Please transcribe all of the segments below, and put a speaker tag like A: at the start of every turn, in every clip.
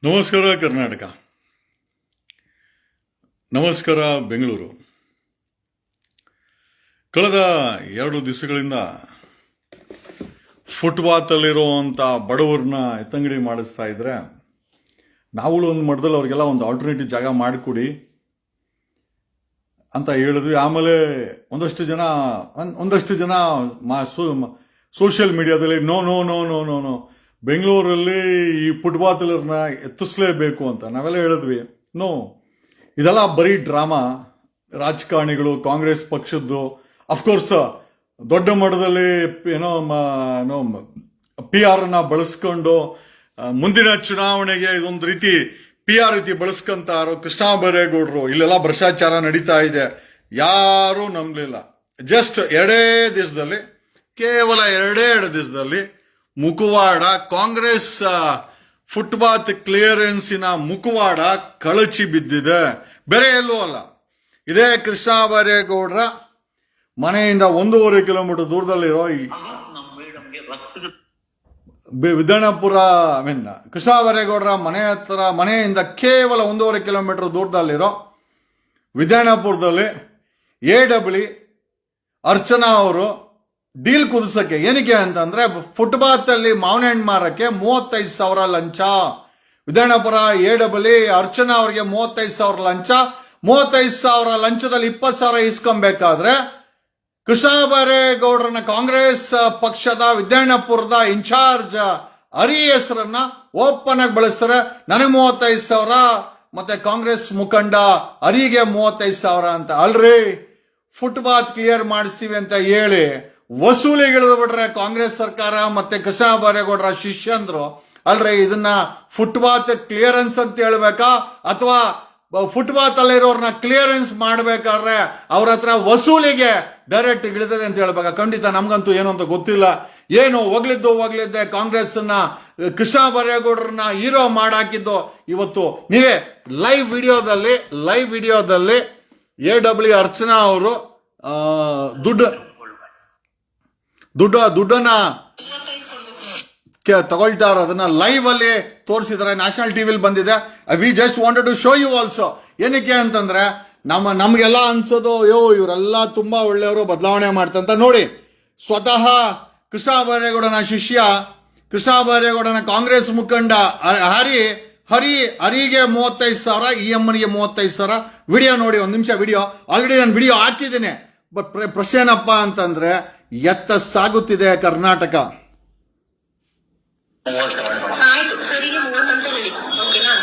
A: ನಮಸ್ಕಾರ ಕರ್ನಾಟಕ, ನಮಸ್ಕಾರ ಬೆಂಗಳೂರು. ಕಳೆದ 2 ದಿವಸಗಳಿಂದ ಫುಟ್ಪಾತಲ್ಲಿರುವಂಥ ಬಡವರನ್ನ ಎತ್ತಂಗಡಿ ಮಾಡಿಸ್ತಾ ಇದ್ರೆ ನಾವುಗಳು ಒಂದು ಮಠದಲ್ಲಿ ಅವ್ರಿಗೆಲ್ಲ ಒಂದು ಆಲ್ಟರ್ನೇಟಿವ್ ಜಾಗ ಮಾಡಿಕೊಡಿ ಅಂತ ಹೇಳಿದ್ವಿ. ಆಮೇಲೆ ಒಂದಷ್ಟು ಜನ ಸೋಷಿಯಲ್ ಮೀಡಿಯಾದಲ್ಲಿ no no no no no no ಬೆಂಗಳೂರಲ್ಲಿ ಈ ಫುಟ್ಪಾತಲರ್ನ ಎತ್ತಿಸ್ಲೇಬೇಕು ಅಂತ ನಾವೆಲ್ಲ ಹೇಳಿದ್ವಿ. ನೋ, ಇದೆಲ್ಲ ಬರೀ ಡ್ರಾಮಾ. ರಾಜಕಾರಣಿಗಳು, ಕಾಂಗ್ರೆಸ್ ಪಕ್ಷದ್ದು ಅಫ್ಕೋರ್ಸ್ ದೊಡ್ಡ ಮಟ್ಟದಲ್ಲಿ ಏನೋ PR ನ ಬಳಸ್ಕೊಂಡು ಮುಂದಿನ ಚುನಾವಣೆಗೆ ಇದೊಂದು ರೀತಿ PR ರೀತಿ ಬಳಸ್ಕೊಂತಾರೋ ಕೃಷ್ಣ ಬೈರೇಗೌಡರು ಇಲ್ಲೆಲ್ಲ ಭ್ರಷ್ಟಾಚಾರ ನಡೀತಾ ಇದೆ, ಯಾರೂ ನಂಬಲಿಲ್ಲ. ಜಸ್ಟ್ ಕೇವಲ ಎರಡೇ ದಿವಸದಲ್ಲಿ ಮುಖವಾಡ, ಕಾಂಗ್ರೆಸ್ ಫುಟ್ಪಾತ್ ಕ್ಲಿಯರೆನ್ಸಿನ ಮುಖವಾಡ ಕಳಚಿ ಬಿದ್ದಿದೆ. ಬೇರೆ ಎಲ್ಲೂ ಅಲ್ಲ, ಇದೇ ಕೃಷ್ಣ ಬೈರೇಗೌಡರ ಮನೆಯಿಂದ 1.5 ಕಿಲೋಮೀಟರ್ ದೂರದಲ್ಲಿರೋ ವಿಧಾನಪುರ ಕೃಷ್ಣ ಬೈರೇಗೌಡರ ಮನೆಯಿಂದ ಕೇವಲ 1.5 ಕಿಲೋಮೀಟರ್ ದೂರದಲ್ಲಿರೋ ವಿಧಾನಪುರದಲ್ಲಿ AW ಅರ್ಚನಾ ಅವರು ಡೀಲ್ ಕುದಿಸಕ್ಕೆ, ಏನಕ್ಕೆ ಅಂತಂದ್ರೆ ಫುಟ್ಪಾತ್ ಅಲ್ಲಿ ಮಾವಿನ ಹಣ್ಣು ಮಾರಕ್ಕೆ 35,000 ಲಂಚ. ವಿಧಾನಪುರ AW ಅರ್ಚನಾ ಅವರಿಗೆ 35,000 ಲಂಚ. 35,000 ಲಂಚದಲ್ಲಿ 20,000 ಇಸ್ಕೊಬೇಕಾದ್ರೆ ಕೃಷ್ಣ ಬೈರೇಗೌಡರನ್ನ ಕಾಂಗ್ರೆಸ್ ಪಕ್ಷದ ವಿಧಾನಪುರದ ಇನ್ಚಾರ್ಜ್ ಹರಿ ಹೆಸರನ್ನ ಓಪನ್ ಆಗಿ ಬಳಸ್ತಾರೆ. ನನಗೆ 35,000 ಮತ್ತೆ ಕಾಂಗ್ರೆಸ್ ಮುಖಂಡ ಹರಿಗೆ 35,000 ಅಂತ. ಅಲ್ರಿ, ಫುಟ್ಪಾತ್ ಕ್ಲಿಯರ್ ಮಾಡಿಸ್ತೀವಿ ಅಂತ ಹೇಳಿ ವಸೂಲಿಗೆ ಇಳಿದು ಬಿಟ್ರೆ ಕಾಂಗ್ರೆಸ್ ಸರ್ಕಾರ ಮತ್ತೆ ಕೃಷ್ಣ ಬೈರೇಗೌಡರ ಶಿಷ್ಯಂದ್ರು. ಅಲ್ರಿ, ಇದನ್ನ ಫುಟ್ಪಾತ್ ಕ್ಲಿಯರೆನ್ಸ್ ಅಂತ ಹೇಳ್ಬೇಕಾ ಅಥವಾ ಫುಟ್ಪಾತ್ ಅಲ್ಲಿರೋರ್ನ ಕ್ಲಿಯರೆನ್ಸ್ ಮಾಡ್ಬೇಕಾದ್ರೆ ಅವ್ರ ಹತ್ರ ವಸೂಲಿಗೆ ಡೈರೆಕ್ಟ್ ಇಳಿತದೆ ಅಂತ ಹೇಳ್ಬೇಕಾ? ಖಂಡಿತ ನಮ್ಗಂತೂ ಏನು ಅಂತ ಗೊತ್ತಿಲ್ಲ. ಏನು ಹೋಗ್ಲಿದ್ದೆ ಕಾಂಗ್ರೆಸ್ ಕೃಷ್ಣ ಬೈರೇಗೌಡರನ್ನ ಹೀರೋ ಮಾಡಾಕಿದ್ದು. ಇವತ್ತು ನೀವೇ ಲೈವ್ ವಿಡಿಯೋದಲ್ಲಿ AW ಅರ್ಚನಾ ಅವರು ದುಡ್ಡನ್ನ ತಗೊಳ್ತಾರ, ಅದನ್ನ ಲೈವ್ ಅಲ್ಲಿ ತೋರಿಸಿದ್ರೆ ನ್ಯಾಷನಲ್ ಟಿವಿಲಿ ಬಂದಿದೆ. We just wanted to show you also. ಏನಕ್ಕೆ ಅಂತಂದ್ರೆ ನಮ್ಗೆಲ್ಲ ಅನ್ಸೋದು ಇವರೆಲ್ಲ ತುಂಬಾ ಒಳ್ಳೆಯವರು, ಬದಲಾವಣೆ ಮಾಡ್ತಂತ. ನೋಡಿ, ಸ್ವತಃ ಕೃಷ್ಣ ಬೈರೇಗೌಡನ ಶಿಷ್ಯ, ಕೃಷ್ಣ ಬೈರೇಗೌಡನ ಕಾಂಗ್ರೆಸ್ ಮುಖಂಡ ಹರಿಗೆ 35,000, ಈ ಅಮ್ಮನಿಗೆ 35,000. ವಿಡಿಯೋ ನೋಡಿ, 1 ನಿಮಿಷ ವಿಡಿಯೋ. ಆಲ್ರೆಡಿ ನಾನು ವಿಡಿಯೋ ಹಾಕಿದ್ದೀನಿ. ಬಟ್ ಪ್ರಶ್ನೆ ಏನಪ್ಪ ಅಂತಂದ್ರೆ, ಎತ್ತ ಸಾಗುತ್ತಿದೆ ಕರ್ನಾಟಕ.
B: ಆಯ್ತು, ಸರಿಗೆ 30 ಅಂತ ಹೇಳಿ, ಓಕೆನಾ?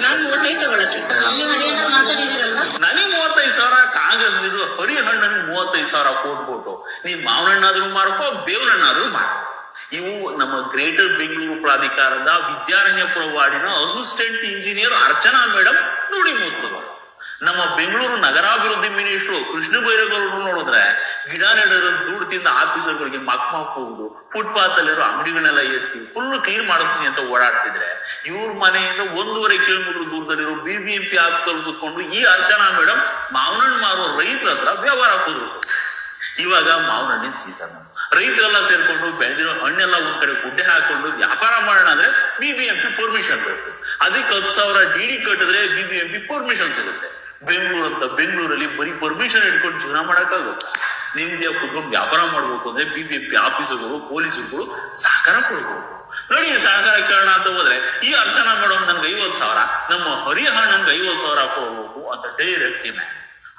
B: ನಾನು 35 ತಗೊಳಕ್ಕೆ ನೀವು ಅದೇನ ಮಾತಾಡಿದಿರಲ್ಲ.
C: ನನಗೆ 35,000 ಕಾಂಗ್ರೆಸ್ ಇದು ಹರಿಹಣ್ಣನಿಗೆ 35,000 ಕೊಟ್ಬಿಟ್ಟು ನೀವ್ ಮಾವಿನ ಹಣ್ಣಾದ್ರೂ ಮಾರ್ಕೋ, ಬೇವಿನ ಹಣ್ಣಾದ್ರೂ ಮಾರ್ಕೋ. ಇವು ನಮ್ಮ ಗ್ರೇಟರ್ ಬೆಂಗಳೂರು ಪ್ರಾಧಿಕಾರದ ವಿದ್ಯಾರಣ್ಯಪುರ ವಾರ್ಡಿನ ಅಸಿಸ್ಟೆಂಟ್ ಇಂಜಿನಿಯರ್ ಅರ್ಚನಾ ಮೇಡಮ್ ನೋಡಿ ಮುತ್ತರು. ನಮ್ಮ ಬೆಂಗಳೂರು ನಗರಾಭಿವೃದ್ಧಿ ಮಿನಿಸ್ಟ್ರು ಕೃಷ್ಣ ಬೈರೇಗೌಡರು ನೋಡಿದ್ರೆ ಗಿಡ ನೆಡೋದ್ರ ದುಡ್ಡು ತಿಂದ ಆಫೀಸರ್ಗಳಿಗೆ ಮಕ್ ಹೋಗುದು, ಫುಟ್ಪಾತ್ ಅಲ್ಲಿರೋ ಅಂಗಡಿಗಳನ್ನೆಲ್ಲ ಏರಿಸಿ ಫುಲ್ ಕ್ಲೀನ್ ಮಾಡಿಸ್ತೀನಿ ಅಂತ ಓಡಾಡ್ತಿದ್ರೆ, ಇವ್ರ ಮನೆಯಿಂದ 1.5 ಕಿಲೋಮೀಟರ್ ದೂರದಲ್ಲಿರೋ BBMP ಆಫೀಸರ್ ಕೂತ್ಕೊಂಡು ಈ ಅರ್ಚನಾ ಮೇಡಮ್ ಮಾವಿನ ಹಣ್ಣು ಮಾರುವ ರೈತರ ಹತ್ರ ವ್ಯವಹಾರ ಕುದುರಿಸೋದು. ಇವಾಗ ಮಾವಿನ ಹಣ್ಣಿನ ಸೀಸನ್, ರೈತರೆಲ್ಲ ಸೇರ್ಕೊಂಡು ಬೆಳೆದಿರೋ ಹಣ್ಣೆಲ್ಲ ಒಂದ್ ಕಡೆ ಗುಡ್ಡೆ ಹಾಕೊಂಡು ವ್ಯಾಪಾರ ಮಾಡೋಣ ಅಂದ್ರೆ BBMP ಪರ್ಮಿಷನ್ ಬೇಕು. ಅದಕ್ಕೆ 10,000 DD ಕಟ್ಟಿದ್ರೆ BBMP ಪರ್ಮಿಷನ್ ಸಿಗುತ್ತೆ. ಬೆಂಗಳೂರಲ್ಲಿ ಬರೀ ಪರ್ಮಿಷನ್ ಇಟ್ಕೊಂಡು ಜೀವನ ಮಾಡಕ್ಕಾಗುತ್ತೆ? ನಿಮ್ಗೆ ಕುತ್ಕೊಂಡು ವ್ಯಾಪಾರ ಮಾಡ್ಬೇಕು ಅಂದ್ರೆ BBMP ಆಫೀಸರ್ಗಳು, ಪೊಲೀಸರುಗಳು ಸಹಕಾರ ಕೊಡ್ಬೇಕು. ನೋಡಿ, ಸಹಕಾರ ಕೇಳೋಣ ಅಂತ ಹೋದ್ರೆ ಈ ಅರ್ಚನಾ ಮೇಡಮ್ ನನ್ಗೆ 50,000, ನಮ್ಮ ಹರಿಹಣ್ಣನ್ಗೆ 50,000 ಕೊಡ್ಬೇಕು ಅಂತ ಡೈರೆಕ್ಟ್ ಡಿಮ್ಯಾಂಡ್.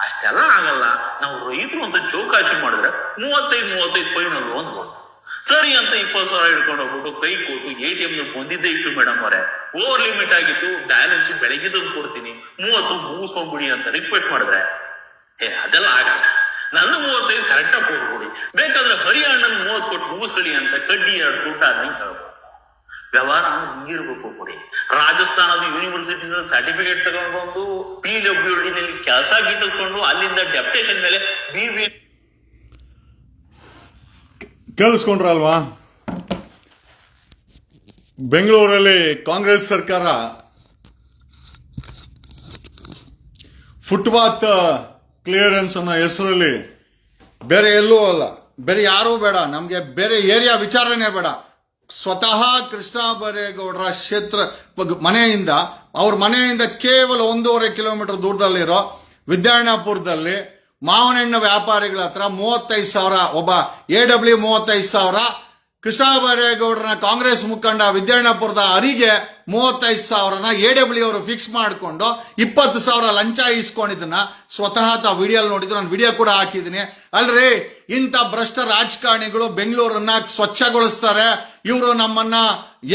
C: ಅಷ್ಟೆಲ್ಲ ಆಗಲ್ಲ, ನಾವು ರೈತರು ಅಂತ ಚೌಕಾಸಿ ಮಾಡಿದ್ರೆ 35 ಫೈನಲ್ ಒಂದು ಸರಿ ಅಂತ 20,000 ಹಿಡ್ಕೊಂಡು ಹೋಗ್ಬಿಟ್ಟು ಕೈ ಕೊಟ್ಟು ATM ಬಂದಿದ್ದೆ ಇಷ್ಟು ಮೇಡಮ್ ಅವರೇ, ಓವರ್ ಲಿಮಿಟ್ ಆಗಿತ್ತು, ಬ್ಯಾಲೆನ್ಸ್ ಬೆಳಗ್ಗೆ ತಂದು ಕೊಡ್ತೀನಿ, 30 ಮುಗಿಸ್ಕೊಂಡ್ಬಿಡಿ ಅಂತ ರಿಕ್ವೆಸ್ಟ್ ಮಾಡಿದ್ರೆ ಅದೆಲ್ಲ ಆಗಲ್ಲ. ನನ್ನ 35 ಕರೆಕ್ಟಾಗಿ ಕೊಡ್ಬಿಡಿ, ಬೇಕಾದ್ರೆ ಹರಿಹಣ್ಣನ್ 30 ಕೊಟ್ಟು ಮುಗಿಸ್ಕೊಳ್ಳಿ ಅಂತ ಕಡ್ಡಿ 2 ದುಡ್ಡು ಆದಂಗೆ ಹೇಳ್ಬೋದು. ವ್ಯವಹಾರ ಹಿಂಗಿರ್ಬೇಕು ಕೊಡಿ. ರಾಜಸ್ಥಾನದ ಯೂನಿವರ್ಸಿಟಿಯಿಂದ ಸರ್ಟಿಫಿಕೇಟ್ ತಗೊಂಡು PWD ನಲ್ಲಿ ಕೆಲಸ ಗಿಟ್ಟಿಸ್ಕೊಂಡು ಅಲ್ಲಿಂದ ಡೆಪ್ಟೇಷನ್ ಮೇಲೆ
A: ಕೇಳಿಸ್ಕೊಂಡ್ರಲ್ವಾ? ಬೆಂಗಳೂರಲ್ಲಿ ಕಾಂಗ್ರೆಸ್ ಸರ್ಕಾರ ಫುಟ್ಪಾತ್ ಕ್ಲಿಯರೆನ್ಸ್ ಅನ್ನೋ ಹೆಸರಲ್ಲಿ ಬೇರೆ ಎಲ್ಲೂ ಅಲ್ಲ, ಬೇರೆ ಯಾರೂ ಬೇಡ, ನಮಗೆ ಬೇರೆ ಏರಿಯಾ ವಿಚಾರನೆ ಬೇಡ, ಸ್ವತಃ ಕೃಷ್ಣ ಬೈರೇಗೌಡರ ಕ್ಷೇತ್ರ ಮನೆಯಿಂದ ಅವ್ರ ಮನೆಯಿಂದ ಕೇವಲ 1.5 ಕಿಲೋಮೀಟರ್ ದೂರದಲ್ಲಿರೋ ವಿದ್ಯಾರಣ್ಯಪುರದಲ್ಲಿ ಮಾವನಹಣ್ಣು ವ್ಯಾಪಾರಿಗಳ ಹತ್ರ 35,000 ಒಬ್ಬ AW 35,000, ಕೃಷ್ಣ ಬೈರೇಗೌಡರನ್ನ ಕಾಂಗ್ರೆಸ್ ಮುಖಂಡ ವಿದ್ಯಾರಣ್ಯಪುರದ ಅರಿಗೆ 35,000ನ AW ಅವರು ಫಿಕ್ಸ್ ಮಾಡಿಕೊಂಡು 20,000 ಲಂಚ ಇಸ್ಕೊಂಡಿದ್ದನ್ನ ಸ್ವತಃ ವಿಡಿಯೋ ನೋಡಿದ್ರು. ನಾನು ವಿಡಿಯೋ ಕೂಡ ಹಾಕಿದ್ದೀನಿ. ಅಲ್ರಿ, ಇಂಥ ಭ್ರಷ್ಟ ರಾಜಕಾರಣಿಗಳು ಬೆಂಗಳೂರನ್ನ ಸ್ವಚ್ಛಗೊಳಿಸ್ತಾರೆ, ಇವರು ನಮ್ಮನ್ನ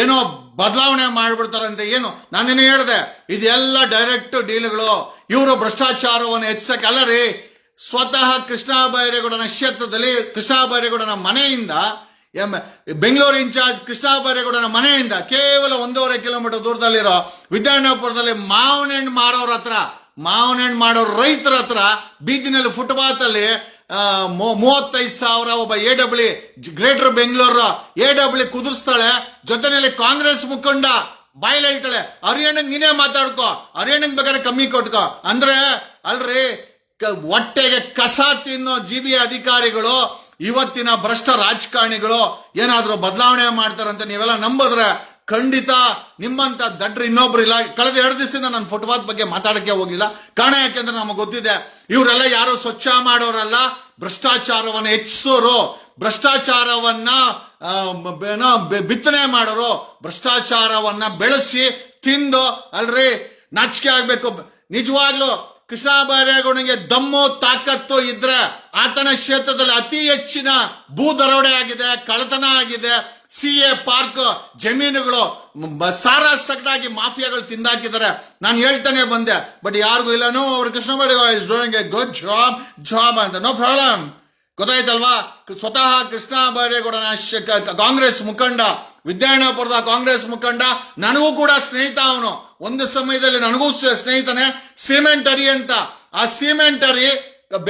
A: ಏನೋ ಬದಲಾವಣೆ ಮಾಡ್ಬಿಡ್ತಾರೆ ಅಂತ ಏನು ನಾನೇನು ಹೇಳಿದೆ. ಇದೆಲ್ಲ ಡೈರೆಕ್ಟ್ ಡೀಲ್ಗಳು. ಇವರು ಭ್ರಷ್ಟಾಚಾರವನ್ನು ಹೆಚ್ಚಕ್ಕೆ ಅಲ್ಲ ರೀ. ಸ್ವತಃ ಕೃಷ್ಣ ಬೈರೇಗೌಡನ ಕ್ಷೇತ್ರದಲ್ಲಿ ಕೃಷ್ಣ ಬೈರೇಗೌಡನ ಮನೆಯಿಂದ ಬೆಂಗಳೂರು ಇನ್ಚಾರ್ಜ್ ಕೃಷ್ಣ ಬೈರೇಗೌಡನ ಮನೆಯಿಂದ ಕೇವಲ 1.5 ಕಿಲೋಮೀಟರ್ ದೂರದಲ್ಲಿರೋ ವಿದ್ಯಾರಣ್ಯಪುರದಲ್ಲಿ ಮಾವನಹಣ್ಣು ಮಾರೋರ ಹತ್ರ, ಮಾವನಹಣ್ಣು ಮಾಡೋ ರೈತರ ಹತ್ರ ಬೀದಿನಲ್ಲಿ ಫುಟ್ಪಾತ್ ಅಲ್ಲಿ 35,000 ಒಬ್ಬ AW ಗ್ರೇಟರ್ ಬೆಂಗಳೂರು AW ಕುದುರಿಸ್ತಾಳೆ. ಜೊತೆನಲ್ಲಿ ಕಾಂಗ್ರೆಸ್ ಮುಖಂಡ ಬಾಯಲ್ಲಿ ಹೇಳ್ತಾಳೆ, ಹರಿಯಾಣಂಗ್ ನೀನೇ ಮಾತಾಡ್ಕೋ, ಹರಿಯಾಣಂಗ್ ಬೇಕಾದ್ರೆ ಕಮ್ಮಿ ಕೊಟ್ಕೋ. ಅಂದ್ರೆ ಅಲ್ರಿ, ಹೊಟ್ಟೆಗೆ ಕಸ ತಿನ್ನೋ GB ಅಧಿಕಾರಿಗಳು, ಇವತ್ತಿನ ಭ್ರಷ್ಟ ರಾಜಕಾರಣಿಗಳು ಏನಾದ್ರೂ ಬದಲಾವಣೆ ಮಾಡ್ತಾರಂತ ನೀವೆಲ್ಲ ನಂಬಿದ್ರೆ ಖಂಡಿತ ನಿಮ್ಮಂತ ದಡ್ರು ಇನ್ನೊಬ್ರು ಇಲ್ಲ. ಕಳೆದ 2 ದಿವಸದಿಂದ ನಾನು ಫುಟ್ಪಾತ್ ಬಗ್ಗೆ ಮಾತಾಡಕ್ಕೆ ಹೋಗಿಲ್ಲ. ಕಾರಣ ಯಾಕೆಂದ್ರೆ ನಮಗೆ ಗೊತ್ತಿದೆ, ಇವರೆಲ್ಲ ಯಾರು ಸ್ವಚ್ಛ ಮಾಡೋರಲ್ಲ, ಭ್ರಷ್ಟಾಚಾರವನ್ನ ಹೆಚ್ಚಿಸೋರು, ಭ್ರಷ್ಟಾಚಾರವನ್ನ ಬಿತ್ತನೆ ಮಾಡೋರು, ಭ್ರಷ್ಟಾಚಾರವನ್ನ ಬೆಳೆಸಿ ತಿಂದು ಅಲ್ರಿ ನಾಚಿಕೆ ಆಗ್ಬೇಕು. ನಿಜವಾಗ್ಲು ಕೃಷ್ಣ ಬೈರೇಗೌಡನಿಗೆ ದಮ್ಮು ತಾಕತ್ತು ಇದ್ರೆ ಆತನ ಕ್ಷೇತ್ರದಲ್ಲಿ ಅತಿ ಹೆಚ್ಚಿನ ಭೂ ದರೋಡೆ ಆಗಿದೆ, ಕಳ್ಳತನ ಆಗಿದೆ, CA ಪಾರ್ಕ್ ಜಮೀನುಗಳು ಸಾರಾಸಗಟಾಗಿ ಮಾಫಿಯಾಗಳು ತಿಂದಾಕಿದ್ದಾರೆ. ನಾನು ಹೇಳ್ತಾನೆ ಬಂದೆ, ಬಟ್ ಯಾರಿಗೂ ಇಲ್ಲನೋ ಅವ್ರು Krishna Byregowda is doing a good job ಅಂತ. ನೋ ಪ್ರಾಬ್ಲಮ್, ಗೊತ್ತಾಯ್ತಲ್ವಾ. ಸ್ವತಃ ಕೃಷ್ಣ ಬೈರೇಗೌಡನ ಕಾಂಗ್ರೆಸ್ ಮುಖಂಡ, ವಿದ್ಯಾರಣ್ಯಪುರದ ಕಾಂಗ್ರೆಸ್ ಮುಖಂಡ, ನನಗೂ ಕೂಡ ಸ್ನೇಹಿತ ಅವನು. ಒಂದು ಸಮಯದಲ್ಲಿ ನನಗೂ ಸ್ನೇಹಿತನೇ. ಸಿಮೆಂಟರಿ ಅಂತ, ಆ ಸಿಮೆಂಟರಿ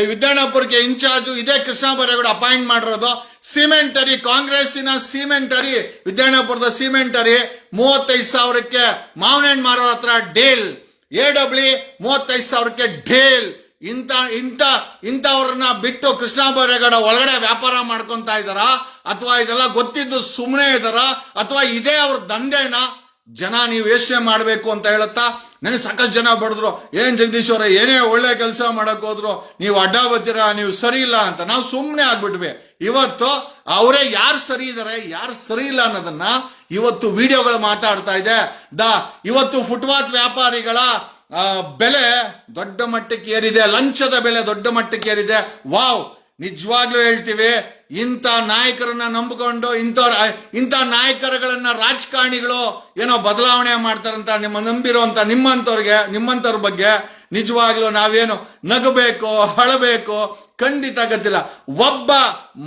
A: ವಿದ್ಯಾರಣ್ಯಪುರಕ್ಕೆ ಇನ್ಚಾರ್ಜ್ ಇದೇ ಕೃಷ್ಣ ಬೈರೇಗೌಡ ಅಪಾಯಿಂಟ್ ಮಾಡಿರೋದು. ಸಿಮೆಂಟರಿ, ಕಾಂಗ್ರೆಸ್ಸಿನ ಸಿಮೆಂಟರಿ, ವಿದ್ಯಾರಣ್ಯಪುರದ ಸಿಮೆಂಟರಿ 35,000ಕ್ಕೆ ಮಾವನಹಣ್ಣು ಮಾರೋ ಹತ್ರ ಡೇಲ್, AW 35,000ಕ್ಕೆ ಡೇಲ್. ಇಂಥವ್ರನ್ನ ಬಿಟ್ಟು ಕೃಷ್ಣ ಬೈರೇಗೌಡ ಒಳಗಡೆ ವ್ಯಾಪಾರ ಮಾಡ್ಕೊಂತ ಇದಾರ, ಅಥವಾ ಇದೆಲ್ಲ ಗೊತ್ತಿದ್ದು ಸುಮ್ಮನೆ ಇದಾರ, ಅಥವಾ ಇದೇ ಅವ್ರ ದಂಧೆನ ಜನ ನೀವು ಯೋಚನೆ ಮಾಡಬೇಕು ಅಂತ ಹೇಳುತ್ತಾ. ನನಗೆ ಸಾಕಷ್ಟು ಜನ ಬಡಿದ್ರು, ಏನ್ ಜಗದೀಶ್ ಅವರೇ ಏನೇ ಒಳ್ಳೆ ಕೆಲಸ ಮಾಡಕ್ ಹೋದ್ರು ನೀವು ಅಡ್ಡ ಬರ್ತೀರಾ, ನೀವು ಸರಿ ಇಲ್ಲ ಅಂತ. ನಾವು ಸುಮ್ಮನೆ ಆಗ್ಬಿಟ್ವಿ. ಇವತ್ತು ಅವರೇ ಯಾರು ಸರಿ ಇದಾರೆ ಯಾರು ಸರಿ ಇಲ್ಲ ಅನ್ನೋದನ್ನ ಇವತ್ತು ವಿಡಿಯೋಗಳು ಮಾತಾಡ್ತಾ ಇದೆ. ಇವತ್ತು ಫುಟ್ಪಾತ್ ವ್ಯಾಪಾರಿಗಳ ಬೆಲೆ ದೊಡ್ಡ ಮಟ್ಟಕ್ಕೆ ಏರಿದೆ, ಲಂಚದ ಬೆಲೆ ದೊಡ್ಡ ಮಟ್ಟಕ್ಕೆ ಏರಿದೆ. ವಾವ್, ನಿಜವಾಗ್ಲೂ ಹೇಳ್ತೀವಿ, ಇಂಥ ನಾಯಕರನ್ನ ನಂಬಿಕೊಂಡು ಇಂಥ ನಾಯಕರುಗಳನ್ನ ರಾಜಕಾರಣಿಗಳು ಏನೋ ಬದಲಾವಣೆ ಮಾಡ್ತಾರಂತ ನಂಬಿರುವಂತ ನಿಮ್ಮಂತವ್ರ ಬಗ್ಗೆ ನಿಜವಾಗ್ಲೂ ನಾವೇನು ನಗಬೇಕು ಅಳಬೇಕು ಖಂಡಿತ ಗೊತ್ತಿಲ್ಲ. ಒಬ್ಬ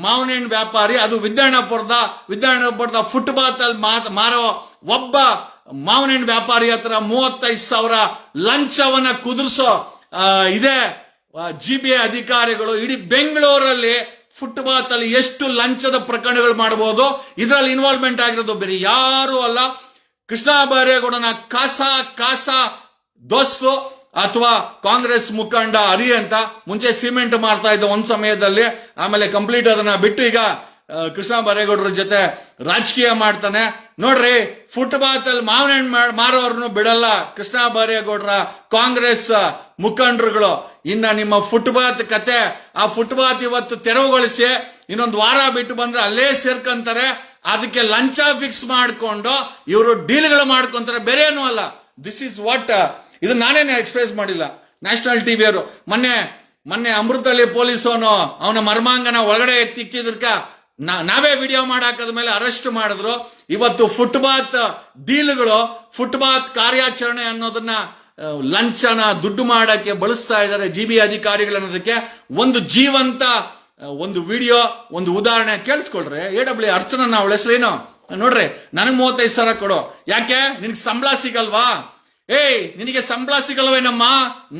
A: ಮಾವನಹಣ್ಣು ವ್ಯಾಪಾರಿ, ಅದು ವಿದ್ಯಾರಣ್ಯಪುರದ ಫುಟ್ಪಾತ್ ಅಲ್ಲಿ ಮಾರೋ ಒಬ್ಬ ಮಾವನಹಣ್ಣು ವ್ಯಾಪಾರಿ ಹತ್ರ 35,000 ಲಂಚವನ್ನ ಕುದುರಿಸೋ ಇದೆ GB ಅಧಿಕಾರಿಗಳು. ಇಡೀ ಬೆಂಗಳೂರಲ್ಲಿ ಫುಟ್ಪಾತ್ ಅಲ್ಲಿ ಎಷ್ಟು ಲಂಚದ ಪ್ರಕರಣಗಳು ಮಾಡಬಹುದು, ಇದರಲ್ಲಿ ಇನ್ವಾಲ್ವ್ಮೆಂಟ್ ಆಗಿರೋದು ಬೇರೆ ಯಾರು ಅಲ್ಲ, ಕೃಷ್ಣ ಬೈರೇಗೌಡನ ಕಾಸ ದೋಸ್ತು ಅಥವಾ ಕಾಂಗ್ರೆಸ್ ಮುಖಂಡ ಹರಿ ಅಂತ. ಮುಂಚೆ ಸಿಮೆಂಟ್ ಮಾರ್ತಾ ಇದ್ದ ಒಂದ್ ಸಮಯದಲ್ಲಿ, ಆಮೇಲೆ ಕಂಪ್ಲೀಟ್ ಅದನ್ನ ಬಿಟ್ಟು ಈಗ ಕೃಷ್ಣ ಬೈರೇಗೌಡರ ಜೊತೆ ರಾಜಕೀಯ ಮಾಡ್ತಾನೆ. ನೋಡ್ರಿ, ಫುಟ್ಪಾತ್ ಅಲ್ಲಿ ಮಾವನಹಣ್ಣು ಮಾರೋರ್ನು ಬಿಡಲ್ಲ ಕೃಷ್ಣ ಬೈರೇಗೌಡರ ಕಾಂಗ್ರೆಸ್ ಮುಖಂಡರುಗಳು. ಇನ್ನ ನಿಮ್ಮ ಫುಟ್ಪಾತ್ ಕತೆ, ಆ ಫುಟ್ಪಾತ್ ಇವತ್ತು ತೆರವುಗೊಳಿಸಿ ಇನ್ನೊಂದು ವಾರ ಬಿಟ್ಟು ಬಂದ್ರೆ ಅಲ್ಲೇ ಸೇರ್ಕೊಂತಾರೆ. ಅದಕ್ಕೆ ಲಂಚ ಫಿಕ್ಸ್ ಮಾಡಿಕೊಂಡು ಇವರು ಡೀಲ್ಗಳು ಮಾಡ್ಕೊಂತಾರೆ, ಬೇರೆ ಏನೂ ಅಲ್ಲ. ದಿಸ್ ಇಸ್ ವಾಟ್, ಇದು ನಾನೇನು ಎಕ್ಸ್ಪ್ರೆಸ್ ಮಾಡಿಲ್ಲ, ನ್ಯಾಷನಲ್ ಟಿವಿಯವರು. ಮೊನ್ನೆ ಅಮೃತಹಳ್ಳಿ ಪೊಲೀಸವನು ಅವನ ಮರ್ಮಾಂಗನ ಒಳಗಡೆ ತಿಕ್ಕಿದ್ರಕ ನಾವೇ ವಿಡಿಯೋ ಮಾಡಾಕದ ಮೇಲೆ ಅರೆಸ್ಟ್ ಮಾಡಿದ್ರು. ಇವತ್ತು ಫುಟ್ಪಾತ್ ಡೀಲ್ಗಳು, ಫುಟ್ಪಾತ್ ಕಾರ್ಯಾಚರಣೆ ಅನ್ನೋದನ್ನ ಲಂಚನ ದುಡ್ಡು ಮಾಡಕ್ಕೆ ಬಳಸ್ತಾ ಇದ್ದಾರೆ GB ಅಧಿಕಾರಿಗಳು ಅನ್ನೋದಕ್ಕೆ ಒಂದು ಜೀವಂತ ಒಂದು ವಿಡಿಯೋ, ಒಂದು ಉದಾಹರಣೆ ಕೇಳಿಸ್ಕೊಳ್ರಿ. AW ಅರ್ಚನಾ ಅವಳ ಹೆಸರೇನು ನೋಡ್ರಿ, ನನಗೆ 35,000 ಕೊಡು. ಯಾಕೆ ನಿನಗೆ ಸಂಬಳ ಸಿಗಲ್ವಾ? ನಿನಗೆ ಸಂಬಳ ಸಿಗಲ್ವೇನಮ್ಮ?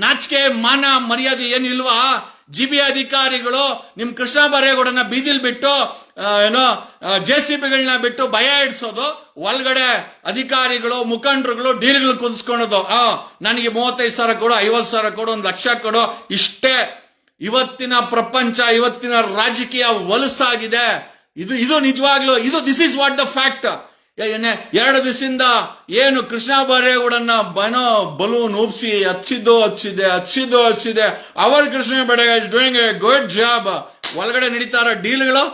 A: ನಾಚಿಕೆ ಮಾನ ಮರ್ಯಾದೆ ಏನು ಇಲ್ವಾ? GB ಅಧಿಕಾರಿಗಳು ನಿಮ್ ಕೃಷ್ಣ ಬೈರೇಗೌಡನ ಬೀದಿಲ್ ಬಿಟ್ಟು JCBಗಳನ್ನ ಬಿಟ್ಟು ಭಯ ಇಡ್ಸೋದು, ಒಳಗಡೆ ಅಧಿಕಾರಿಗಳು ಮುಖಂಡರುಗಳು ಡೀಲ್ಗಳು ಕುದಿಸ್ಕೊಳೋದು. ನನಗೆ 35,000 ಕೊಡು, 50,000 ಕೊಡು, 1,00,000 ಕೊಡು, ಇಷ್ಟೇ. ಇವತ್ತಿನ ಪ್ರಪಂಚ, ಇವತ್ತಿನ ರಾಜಕೀಯ ಹೊಲಸಾಗಿದೆ. ಇದು ನಿಜವಾಗ್ಲೂ this is what the fact.
D: 2 ದಿವಸದಿಂದ ಏನು ಕೃಷ್ಣ ಬೈರೇಗೌಡನ್ನ ಬಲೂನ್ ಉಪ್ಸಿ ಹಚ್ಚಿದೆ ಅವರ್ Krishna Byregowda is doing a good job. ಒಳಗಡೆ ನಡೀತಾರ ಡೀಲ್ಗಳು,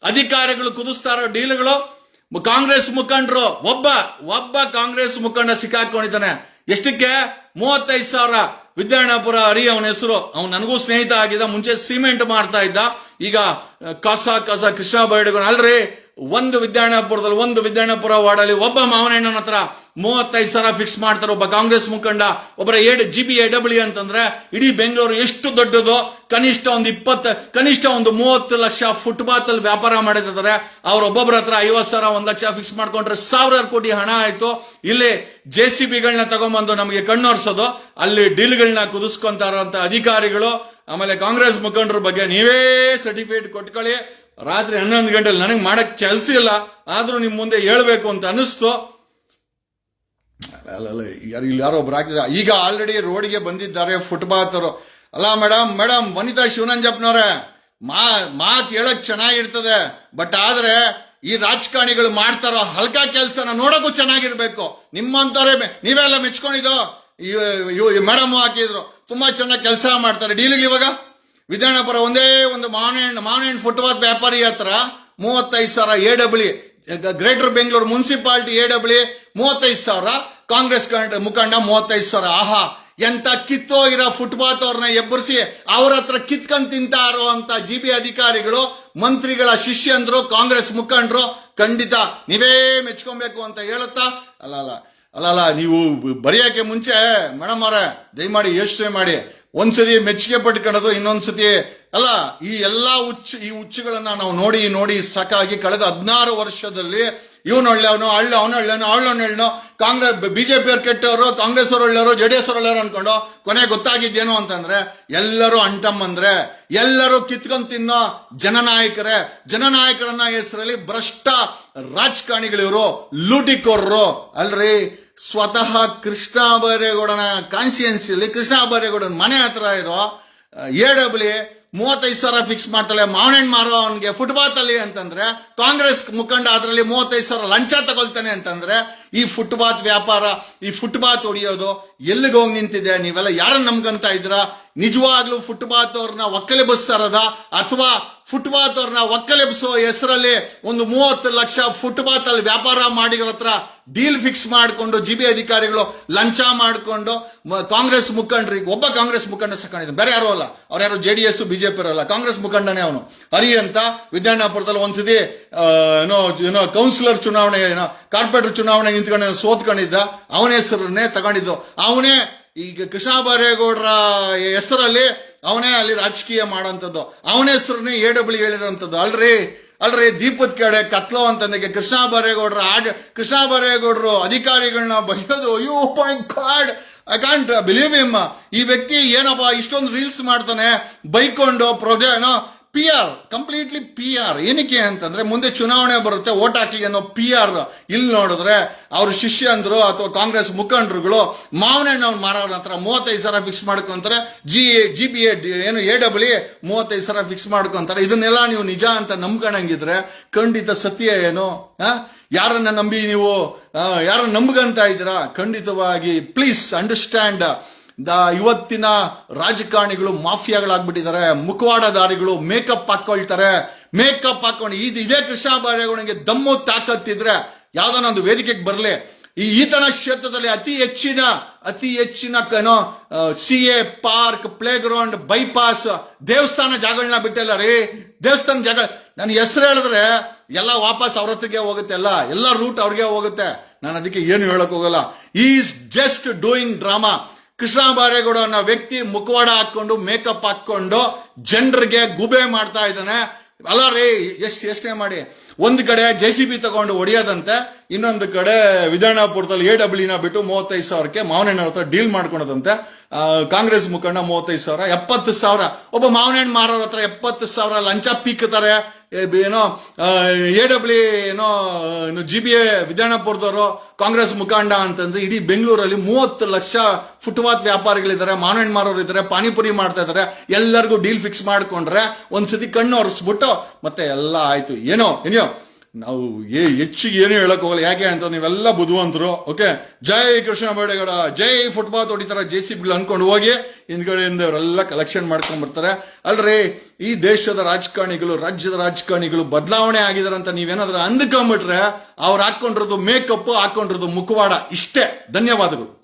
D: ಅಧಿಕಾರಿಗಳು ಕುದಿಸ್ತಾರೋ ಡೀಲ್ಗಳು. ಕಾಂಗ್ರೆಸ್ ಮುಖಂಡರು ಒಬ್ಬ ಕಾಂಗ್ರೆಸ್ ಮುಖಂಡ ಸಿಕ್ಕಾಕೊಂಡಿದ್ದಾನೆ. ಎಷ್ಟಕ್ಕೆ? 35,000. ವಿದ್ಯಾರಣ್ಯಪುರ ಹರಿ ಅವನ ಹೆಸರು. ಅವ್ನು ನನಗೂ ಸ್ನೇಹಿತ ಆಗಿದ್ದ. ಮುಂಚೆ ಸಿಮೆಂಟ್ ಮಾಡ್ತಾ ಇದ್ದ. ಈಗ ಕಸ ಕೃಷ್ಣ ಬೈರೇಗೌಡ ಅಲ್ರಿ. ಒಂದು ವಿದ್ಯಾರಣ್ಯಪುರ ವಾರ್ಡಲ್ಲಿ ಒಬ್ಬ ಮಾವನಣ್ಣನ ಹತ್ರ 35,000 ಫಿಕ್ಸ್ ಮಾಡ್ತಾರೆ. ಒಬ್ಬ ಕಾಂಗ್ರೆಸ್ ಮುಖಂಡ. ಒಬ್ಬರ GBAW ಅಂತಂದ್ರೆ ಇಡೀ ಬೆಂಗಳೂರು ಎಷ್ಟು ದೊಡ್ಡದು. ಕನಿಷ್ಠ ಒಂದು 30 ಲಕ್ಷ ಫುಟ್ಪಾತ್ ಅಲ್ಲಿ ವ್ಯಾಪಾರ ಮಾಡಿದ್ದಾರೆ. ಅವ್ರೊಬ್ಬೊಬ್ಬರ ಹತ್ರ 50,000 1 ಲಕ್ಷ ಫಿಕ್ಸ್ ಮಾಡ್ಕೊಂಡ್ರೆ 1,000 ಕೋಟಿ ಹಣ ಆಯ್ತು. ಇಲ್ಲಿ JCBಗಳನ್ನ ತಗೊಂಡ್ಬಂದು ನಮಗೆ ಕಣ್ಣೋರ್ಸೋದು, ಅಲ್ಲಿ ಡೀಲ್ಗಳನ್ನ ಕುದಿಸ್ಕೊಂತಾರಂತ ಅಧಿಕಾರಿಗಳು. ಆಮೇಲೆ ಕಾಂಗ್ರೆಸ್ ಮುಖಂಡರ ಬಗ್ಗೆ ನೀವೇ ಸರ್ಟಿಫಿಕೇಟ್ ಕೊಟ್ಕೊಳ್ಳಿ. ರಾತ್ರಿ 11 ಗಂಟೆಲಿ ನನಗೆ ಮಾಡಕ್ ಕೆಲಸ ಇಲ್ಲ, ಆದ್ರೂ ನಿಮ್ ಮುಂದೆ ಹೇಳ್ಬೇಕು ಅಂತ ಅನಿಸ್ತು. ಇಲ್ಲಿ ಯಾರೋ ಒಬ್ರು ಹಾಕಿದ್ರೆ ಈಗ ಆಲ್ರೆಡಿ ರೋಡ್ಗೆ ಬಂದಿದ್ದಾರೆ ಫುಟ್ಪಾತ್ ಅವರು. ಅಲ್ಲ ಮೇಡಮ್ ವನಿತಾ ಶಿವನಂಜಪ್ಪನವ್ರೆ, ಮಾತು ಹೇಳಕ್ ಚೆನ್ನಾಗಿರ್ತದೆ, ಬಟ್ ಆದ್ರೆ ಈ ರಾಜಕಾರಣಿಗಳು ಮಾಡ್ತಾರೋ ಹಲ್ಕ ಕೆಲಸನ ನೋಡಕ್ಕೂ ಚೆನ್ನಾಗಿರ್ಬೇಕು. ನಿಮ್ಮಂತವ್ರೆ ನೀವೆಲ್ಲ ಮೆಚ್ಕೊಂಡಿದ್ದು. ಮೇಡಮ್ ಹಾಕಿದ್ರು, ತುಂಬಾ ಚೆನ್ನಾಗಿ ಕೆಲಸ ಮಾಡ್ತಾರೆ. ಡೀಲಿಗೆ ಇವಾಗ ವಿದ್ಯಾರಣ್ಯಪುರ ಒಂದೇ ಒಂದು ಮಾವನಹಣ್ಣು ಫುಟ್ಪಾತ್ ವ್ಯಾಪಾರಿ ಹತ್ರ 35,000 AW, greater Bengaluru municipality AW 35,000, Congress ಮುಖಂಡ 35,000. ಆಹಾ, ಎಂತ ಕಿತ್ತೋಗಿರೋ ಫುಟ್ಪಾತ್ ಅವ್ರನ್ನ ಎಬ್ಬರಿಸಿ ಅವ್ರ ಹತ್ರ ಕಿತ್ಕೊಂಡ್ ತಿಂತಾರೋ ಅಂತ GB ಅಧಿಕಾರಿಗಳು, ಮಂತ್ರಿಗಳ ಶಿಷ್ಯಂದ್ರು, ಕಾಂಗ್ರೆಸ್ ಮುಖಂಡರು ಖಂಡಿತ ನೀವೇ ಮೆಚ್ಕೊಬೇಕು ಅಂತ ಹೇಳುತ್ತಾ. ಅಲ್ಲ ನೀವು ಬರೆಯಕ್ಕೆ ಮುಂಚೆ ಮೇಡಮ್ ಅವರೇ ದಯಮಾಡಿ ಯೋಚನೆ ಮಾಡಿ. ಒಂದ್ಸತಿ ಮೆಚ್ಚುಗೆ ಪಟ್ಕೊಳ್ಳೋದು, ಇನ್ನೊಂದ್ಸತಿ ಅಲ್ಲ. ಈ ಎಲ್ಲಾ ಹುಚ್ಚುಗಳನ್ನ ನಾವು ನೋಡಿ ಸಾಕಾಗಿ ಕಳೆದ 16 ವರ್ಷದಲ್ಲಿ ಇವನು ಒಳ್ಳೆಯವನು, ಅವನು ಒಳ್ಳೆಯವನು, ಕಾಂಗ್ರೆಸ್ BJP ಅವ್ರು ಕೆಟ್ಟವರು, ಕಾಂಗ್ರೆಸ್ ಅವರು ಒಳ್ಳೆಯವರು, JDS ಅವರು ಒಳ್ಳೆಯವರು ಅನ್ಕೊಂಡು ಕೊನೆ ಗೊತ್ತಾಗಿದ್ದೇನು ಅಂತಂದ್ರೆ ಎಲ್ಲರೂ ಅಂಟಮ್ಮಂದ್ರೆ, ಎಲ್ಲರೂ ಕಿತ್ಕೊಂಡ್ ತಿನ್ನೋ ಜನನಾಯಕರನ್ನ ಹೆಸರಲ್ಲಿ ಭ್ರಷ್ಟ ರಾಜಕಾರಣಿಗಳಿವರು, ಲೂಟಿಕೋರರು ಅಲ್ರಿ. ಸ್ವತಃ ಕೃಷ್ಣ ಬೈರೇಗೌಡನ ಕಾನ್ಸ್ಟಿಟ್ಯೂನ್ಸಿಯಲ್ಲಿ ಕೃಷ್ಣ ಬೈರೇಗೌಡನ ಮನೆ ಹತ್ರ ಇರೋ AW 35,000 ಫಿಕ್ಸ್ ಮಾಡ್ತಾಳೆ ಮಾವನಹಣ್ಣು ಮಾರೋ ಅವನಿಗೆ ಫುಟ್ಪಾತ್ ಅಲ್ಲಿ ಅಂತಂದ್ರೆ, ಕಾಂಗ್ರೆಸ್ ಮುಖಂಡ ಅದರಲ್ಲಿ 35,000 ಲಂಚ ತಗೊಳ್ತಾನೆ ಅಂತಂದ್ರೆ, ಈ ಫುಟ್ಪಾತ್ ವ್ಯಾಪಾರ, ಈ ಫುಟ್ಪಾತ್ ಹೊಡಿಯೋದು ಎಲ್ಲಿಗೆ ಹೋಗಿ ನಿಂತಿದೆ? ನೀವೆಲ್ಲ ಯಾರನ್ನ ನಂಬ್ಕಂತ ಇದ್ರ? ನಿಜವಾಗ್ಲೂ ಫುಟ್ಪಾತ್ ಅವ್ರನ್ನ ಒಕ್ಕಲೆಬ್ಬಿಸ್ತಾರದ ಅಥವಾ ಫುಟ್ಪಾತ್ ಅವ್ರನ್ನ ಒಕ್ಕಲೆಬ್ಸೋ ಹೆಸರಲ್ಲಿ ಒಂದು 30 ಲಕ್ಷ ಫುಟ್ಪಾತ್ ಅಲ್ಲಿ ವ್ಯಾಪಾರ ಮಾಡಿರೋ ಹತ್ರ ಡೀಲ್ ಫಿಕ್ಸ್ ಮಾಡಿಕೊಂಡು GB ಅಧಿಕಾರಿಗಳು ಲಂಚ ಮಾಡಿಕೊಂಡು ಕಾಂಗ್ರೆಸ್ ಮುಖಂಡರಿಗೆ ಒಬ್ಬ ಕಾಂಗ್ರೆಸ್ ಮುಖಂಡ ಸಕೊಂಡಿದ್ದ, ಬೇರೆ ಯಾರು ಅಲ್ಲ. ಅವ್ರು ಯಾರು JDS BJP ಅಲ್ಲ, ಕಾಂಗ್ರೆಸ್ ಮುಖಂಡನೇ ಅವನು. ಹರಿ ಅಂತ ವಿದ್ಯಾರಣ್ಯಪುರದಲ್ಲಿ ಒಂದ್ಸತಿ ಏನೋ ಕೌನ್ಸಿಲರ್ ಚುನಾವಣೆ, ಕಾರ್ಪೊರೇಟರ್ ಚುನಾವಣೆ ನಿಂತ್ಕೊಂಡು ಸೋತ್ಕೊಂಡಿದ್ದ. ಅವನ ಹೆಸರನ್ನೇ ತಗೊಂಡಿದ್ದು. ಅವನೇ ಈಗ ಕೃಷ್ಣ ಬೈರೇಗೌಡರ ಹೆಸರಲ್ಲಿ ಅವನೇ ಅಲ್ಲಿ ರಾಜಕೀಯ ಮಾಡೋಂಥದ್ದು, ಅವನ ಹೆಸರನ್ನೇ AW ಹೇಳಿರೋಂಥದ್ದು. ಅಲ್ರಿ ದೀಪದ ಕಡೆ ಕತ್ಲೋ ಅಂತಂದಕ್ಕೆ ಕೃಷ್ಣ ಬೈರೇಗೌಡರು ಅಧಿಕಾರಿಗಳನ್ನ ಬೈಯೋದು. ಅಯ್ಯೋ my god, I can't believe him. ಈ ವ್ಯಕ್ತಿ ಏನಪ್ಪ ಇಷ್ಟೊಂದು ರೀಲ್ಸ್ ಮಾಡ್ತಾನೆ ಬೈಕೊಂಡು PR, ಕಂಪ್ಲೀಟ್ಲಿ PR. ಏನಕ್ಕೆ ಅಂತಂದ್ರೆ ಮುಂದೆ ಚುನಾವಣೆ ಬರುತ್ತೆ, ಓಟ್ ಹಾಕಲಿ ಅನ್ನೋ PR. ಇಲ್ಲಿ ನೋಡಿದ್ರೆ ಅವ್ರ ಶಿಷ್ಯಂದ್ರು ಅಥವಾ ಕಾಂಗ್ರೆಸ್ ಮುಖಂಡರುಗಳು ಮಾವನಹಣ್ಣು ಮಾರೋರ ಹತ್ರ 35,000 ಫಿಕ್ಸ್ ಮಾಡ್ಕೊಂತಾರೆ. AW 35,000 ಫಿಕ್ಸ್ ಮಾಡ್ಕೊಂತಾರೆ. ಇದನ್ನೆಲ್ಲ ನೀವು ನಿಜ ಅಂತ ನಂಬ್ಕೊಂಡಂಗಿದ್ರೆ ಖಂಡಿತ ಸತ್ಯ ಏನು? ಯಾರನ್ನ ನಂಬಿ ನೀವು ಯಾರನ್ನ ನಂಬ್ಕಂತ ಇದ್ದೀರಾ? ಖಂಡಿತವಾಗಿ ಪ್ಲೀಸ್ ಅಂಡರ್ಸ್ಟ್ಯಾಂಡ್. ಇವತ್ತಿನ ರಾಜಕಾರಣಿಗಳು ಮಾಫಿಯಾಗಳಾಗ್ಬಿಟ್ಟಿದ್ದಾರೆ. ಮುಖವಾಡದಾರಿಗಳು ಮೇಕಪ್ ಹಾಕೊಂಡು ಇದೇ ಕೃಷ್ಣ ಬೈರೇಗೌಡನಿಗೆ ದಮ್ಮು ತಾಕತ್ತಿದ್ರೆ ಯಾವ್ದಾನ ಒಂದು ವೇದಿಕೆಗೆ ಬರಲಿ. ಈತನ ಕ್ಷೇತ್ರದಲ್ಲಿ ಅತಿ ಹೆಚ್ಚಿನ CA, park, play ground, bypass, ದೇವಸ್ಥಾನ ಜಾಗಗಳನ್ನ ಬಿಟ್ಟಿಲ್ಲ ರೀ. ದೇವಸ್ಥಾನ ಜಾಗ ನನ್ನ ಹೆಸರು ಹೇಳಿದ್ರೆ ಎಲ್ಲ ವಾಪಸ್ ಅವ್ರ ಹತ್ತಿಗೆ ಹೋಗುತ್ತೆ, ಎಲ್ಲ ರೂಟ್ ಅವ್ರಿಗೆ ಹೋಗುತ್ತೆ. ನಾನು ಅದಕ್ಕೆ ಏನು ಹೇಳಕ್ ಹೋಗಲ್ಲ. Is just doing drama. Krishna Byregowda ಅನ್ನೋ ವ್ಯಕ್ತಿ ಮುಖವಾಡ ಹಾಕೊಂಡು ಮೇಕಪ್ ಹಾಕೊಂಡು ಜನರಿಗೆ ಗುಬೆ ಮಾಡ್ತಾ ಇದ್ದಾನೆ. ಅಲ್ಲ ರೀ, ಎಷ್ಟೇ ಮಾಡಿ ಒಂದು ಕಡೆ JCB ತಗೊಂಡು ಹೊಡೆಯೋದಂತೆ, ಇನ್ನೊಂದು ಕಡೆ ವಿಧಾನಪುರದಲ್ಲಿ AW ಬಿಟ್ಟು 35,000ಕ್ಕೆ ಮಾವನಹಣ್ಣು ಹತ್ರ ಡೀಲ್ ಮಾಡ್ಕೊಳೋದಂತೆ. ಕಾಂಗ್ರೆಸ್ ಮುಖಂಡ 35,000, 70,000 ಒಬ್ಬ ಮಾವನಹಣ್ಣು ಮಾರೋರ ಹತ್ರ 70,000 ಲಂಚ ಪೀಕ್ತಾರೆ. AW GBA ವಿಧಾನಪುರದವರು ಕಾಂಗ್ರೆಸ್ ಮುಖಂಡ ಅಂತಂದ್ರೆ ಇಡೀ ಬೆಂಗಳೂರಲ್ಲಿ 30 ಲಕ್ಷ ಫುಟ್ಪಾತ್ ವ್ಯಾಪಾರಿಗಳಿದ್ದಾರೆ, ಮಾವನಹಣ್ಣು ಮಾರೋರು ಇದ್ದಾರೆ, ಪಾನಿಪುರಿ ಮಾಡ್ತಾ ಇದ್ದಾರೆ. ಎಲ್ಲರಿಗೂ ಡೀಲ್ ಫಿಕ್ಸ್ ಮಾಡ್ಕೊಂಡ್ರೆ ಒಂದ್ಸತಿ ಕಣ್ಣು ಒರೆಸ್ಬಿಟ್ಟು ಮತ್ತೆ ಎಲ್ಲ ಆಯ್ತು. ಏನೋ ನಾವು ಹೆಚ್ಚಿಗೆ ಏನು ಹೇಳಕ್ ಹೋಗಲ್ಲ, ಯಾಕೆ ಅಂತ ನೀವೆಲ್ಲ ಬುದ್ಧಿವಂತರು. ಓಕೆ, ಜೈ ಕೃಷ್ಣ ಬೈರೇಗೌಡ, ಜೈ ಫುಟ್ಪಾತ್ ಹೊಡಿತಾರ JCBಗಳು ಅನ್ಕೊಂಡು ಹೋಗಿ ಹಿಂದ್ಗಡೆಯಿಂದ ಅವರೆಲ್ಲ ಕಲೆಕ್ಷನ್ ಮಾಡ್ಕೊಂಡ್ ಬರ್ತಾರೆ. ಅಲ್ರಿ, ಈ ದೇಶದ ರಾಜಕಾರಣಿಗಳು, ರಾಜ್ಯದ ರಾಜಕಾರಣಿಗಳು ಬದಲಾವಣೆ ಆಗಿದಾರೆ ಅಂತ ನೀವೇನಾದ್ರೂ ಅಂದ್ಕೊಂಬಿಟ್ರೆ ಅವ್ರು ಹಾಕೊಂಡಿರೋದು ಮೇಕಪ್, ಹಾಕೊಂಡಿರೋದು ಮುಖವಾಡ ಇಷ್ಟೇ. ಧನ್ಯವಾದಗಳು.